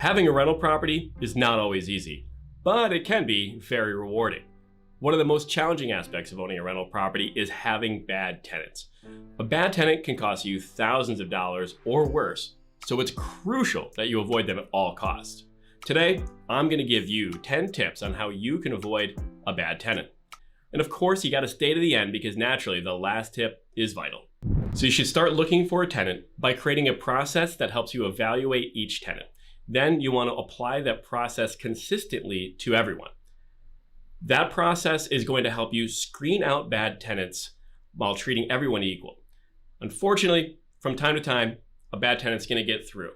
Having a rental property is not always easy, but it can be very rewarding. One of the most challenging aspects of owning a rental property is having bad tenants. A bad tenant can cost you thousands of dollars or worse, so it's crucial that you avoid them at all costs. Today, I'm going to give you 10 tips on how you can avoid a bad tenant. And of course, you got to stay to the end because naturally the last tip is vital. So you should start looking for a tenant by creating a process that helps you evaluate each tenant. Then you want to apply that process consistently to everyone. That process is going to help you screen out bad tenants while treating everyone equal. Unfortunately, from time to time, a bad tenant's going to get through.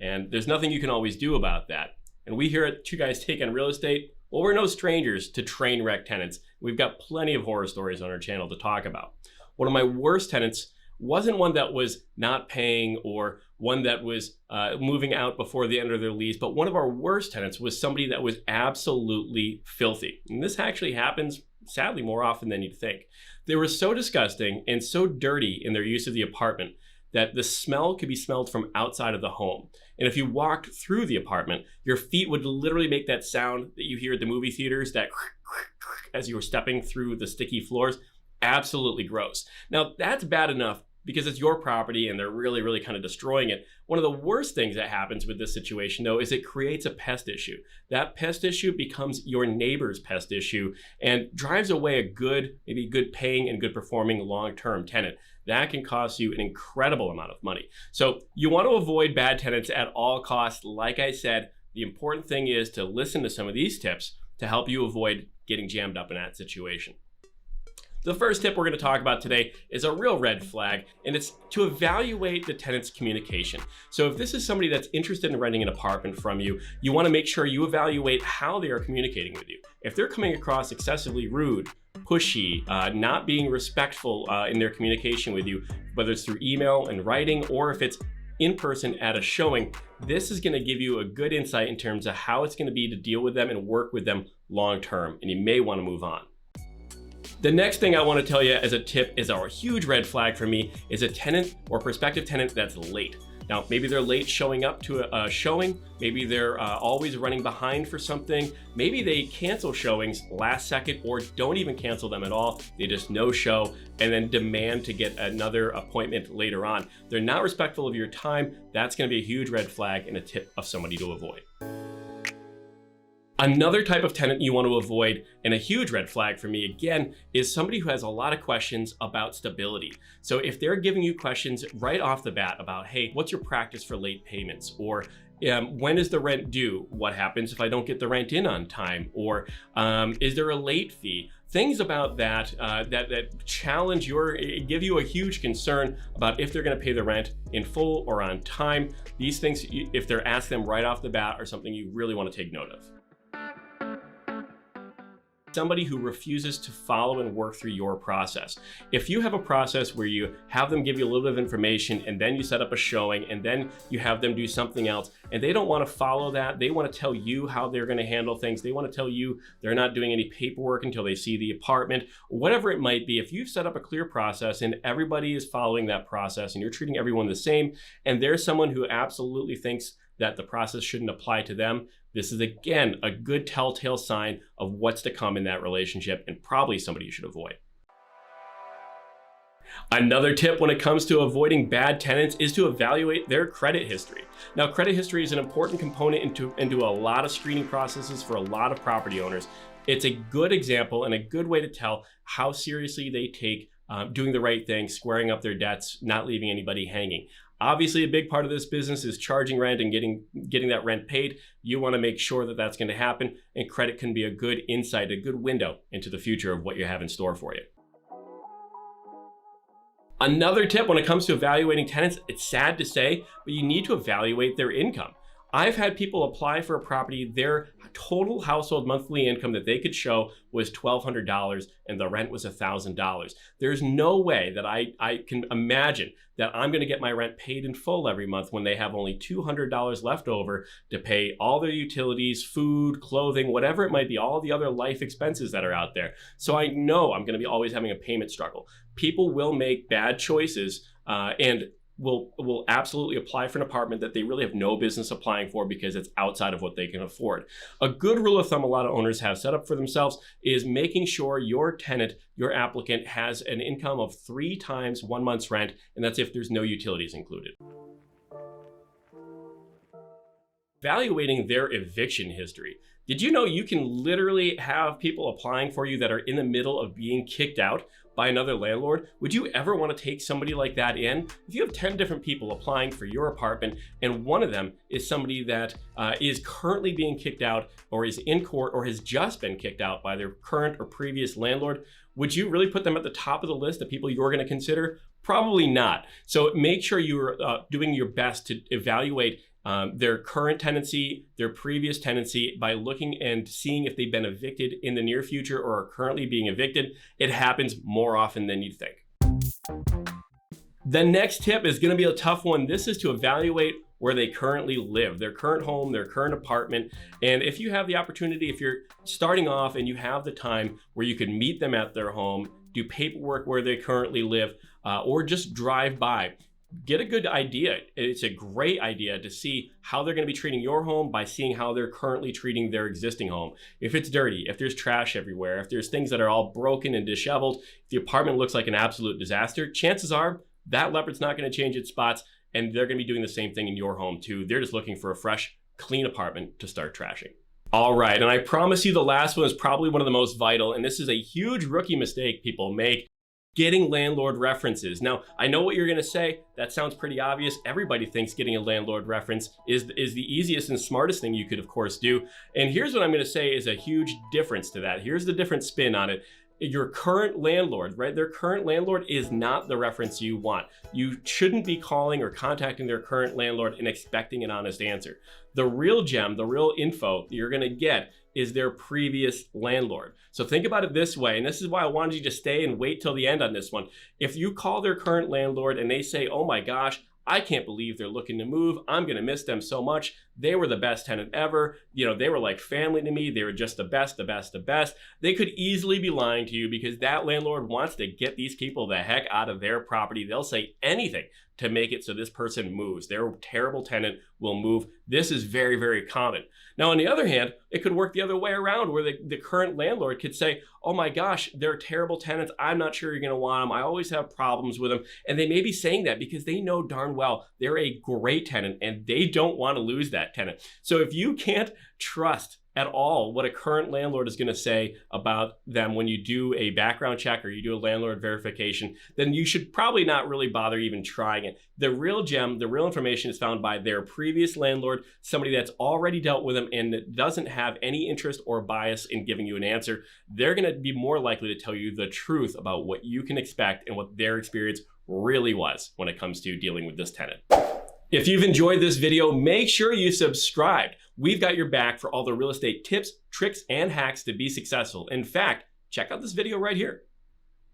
And there's nothing you can always do about that. And we here at Two Guys Take on Real Estate, well, we're no strangers to train wreck tenants. We've got plenty of horror stories on our channel to talk about. One of my worst tenants wasn't one that was not paying or one that was moving out before the end of their lease, but one of our worst tenants was somebody that was absolutely filthy. And this actually happens, sadly, more often than you'd think. They were so disgusting and so dirty in their use of the apartment that the smell could be smelled from outside of the home. And if you walked through the apartment, your feet would literally make that sound that you hear at the movie theaters, that as you were stepping through the sticky floors. Absolutely gross. Now, that's bad enough because it's your property and they're really kind of destroying it. One of the worst things that happens with this situation, though, is it creates a pest issue. That pest issue becomes your neighbor's pest issue and drives away a good, maybe good paying and good performing long-term tenant. That can cost you an incredible amount of money. So you want to avoid bad tenants at all costs. Like I said, the important thing is to listen to some of these tips to help you avoid getting jammed up in that situation. The first tip we're going to talk about today is a real red flag, and it's to evaluate the tenant's communication. So if this is somebody that's interested in renting an apartment from you, you want to make sure you evaluate how they are communicating with you. If they're coming across excessively rude, pushy, not being respectful in their communication with you, whether it's through email and writing or if it's in person at a showing, this is going to give you a good insight in terms of how it's going to be to deal with them and work with them long term, and you may want to move on. The next thing I want to tell you as a tip is our huge red flag for me is a tenant or prospective tenant that's late. Now, maybe they're late showing up to a showing. Maybe they're always running behind for something. Maybe they cancel showings last second or don't even cancel them at all. They just no show and then demand to get another appointment later on. They're not respectful of your time. That's going to be a huge red flag and a tip of somebody to avoid. Another type of tenant you want to avoid, and a huge red flag for me again, is somebody who has a lot of questions about stability. So if they're giving you questions right off the bat about, hey, what's your practice for late payments? Or when is the rent due? What happens if I don't get the rent in on time? Or is there a late fee? Things about that that challenge give you a huge concern about if they're going to pay the rent in full or on time. These things, if they're asked them right off the bat, are something you really want to take note of. Somebody who refuses to follow and work through your process. If you have a process where you have them give you a little bit of information and then you set up a showing and then you have them do something else and they don't want to follow that, they want to tell you how they're going to handle things, they want to tell you they're not doing any paperwork until they see the apartment, whatever it might be, if you've set up a clear process and everybody is following that process and you're treating everyone the same and there's someone who absolutely thinks that the process shouldn't apply to them, this is again a good telltale sign of what's to come in that relationship and probably somebody you should avoid. Another tip when it comes to avoiding bad tenants is to evaluate their credit history. Now, credit history is an important component into a lot of screening processes for a lot of property owners. It's a good example and a good way to tell how seriously they take doing the right thing, squaring up their debts, not leaving anybody hanging. Obviously, a big part of this business is charging rent and getting that rent paid. You want to make sure that that's going to happen, and credit can be a good insight, a good window into the future of what you have in store for you. Another tip when it comes to evaluating tenants, it's sad to say, but you need to evaluate their income. I've had people apply for a property, their total household monthly income that they could show was $1,200 and the rent was $1,000. There's no way that I can imagine that I'm gonna get my rent paid in full every month when they have only $200 left over to pay all their utilities, food, clothing, whatever it might be, all the other life expenses that are out there. So I know I'm gonna be always having a payment struggle. People will make bad choices and will absolutely apply for an apartment that they really have no business applying for because it's outside of what they can afford. A good rule of thumb a lot of owners have set up for themselves is making sure your tenant, your applicant, has an income of 3 times 1 month's rent, and that's if there's no utilities included. Evaluating their eviction history. Did you know you can literally have people applying for you that are in the middle of being kicked out by another landlord? Would you ever want to take somebody like that in? If you have 10 different people applying for your apartment and one of them is somebody that is currently being kicked out or is in court or has just been kicked out by their current or previous landlord, would you really put them at the top of the list of people you're going to consider? Probably not. So make sure you're doing your best to evaluate their current tenancy, their previous tenancy by looking and seeing if they've been evicted in the near future or are currently being evicted. It happens more often than you think. The next tip is going to be a tough one. This is to evaluate where they currently live, their current home, their current apartment. And if you have the opportunity, if you're starting off and you have the time where you can meet them at their home, do paperwork where they currently live, or just drive by, get a good idea. It's a great idea to see how they're going to be treating your home by seeing how they're currently treating their existing home. If it's dirty, if there's trash everywhere, if there's things that are all broken and disheveled, if the apartment looks like an absolute disaster, chances are that leopard's not going to change its spots and they're going to be doing the same thing in your home too. They're just looking for a fresh, clean apartment to start trashing. All right, and I promise you the last one is probably one of the most vital, and this is a huge rookie mistake people make. Getting landlord references. Now, I know what you're gonna say. That sounds pretty obvious. Everybody thinks getting a landlord reference is the easiest and smartest thing you could, of course, do. And here's what I'm gonna say is a huge difference to that. Here's the different spin on it. Your current landlord, right? Their current landlord is not the reference you want. You shouldn't be calling or contacting their current landlord and expecting an honest answer. The real gem, the real info that you're gonna get is their previous landlord. So think about it this way, and this is why I wanted you to stay and wait till the end on this one. If you call their current landlord and they say, oh my gosh, I can't believe they're looking to move. I'm gonna miss them so much. They were the best tenant ever. You know, they were like family to me. They were just the best, the best, the best. They could easily be lying to you because that landlord wants to get these people the heck out of their property. They'll say anything to make it so this person moves. Their terrible tenant will move. This is very, very common. Now, on the other hand, it could work the other way around where the current landlord could say, oh my gosh, they're terrible tenants. I'm not sure you're gonna want them. I always have problems with them. And they may be saying that because they know darn well they're a great tenant and they don't wanna lose that tenant. So if you can't trust at all what a current landlord is going to say about them when you do a background check or you do a landlord verification, then you should probably not really bother even trying it. The real gem, the real information is found by their previous landlord, somebody that's already dealt with them and doesn't have any interest or bias in giving you an answer. They're going to be more likely to tell you the truth about what you can expect and what their experience really was when it comes to dealing with this tenant. If you've enjoyed this video, make sure you subscribed. We've got your back for all the real estate tips, tricks, and hacks to be successful. In fact, check out this video right here.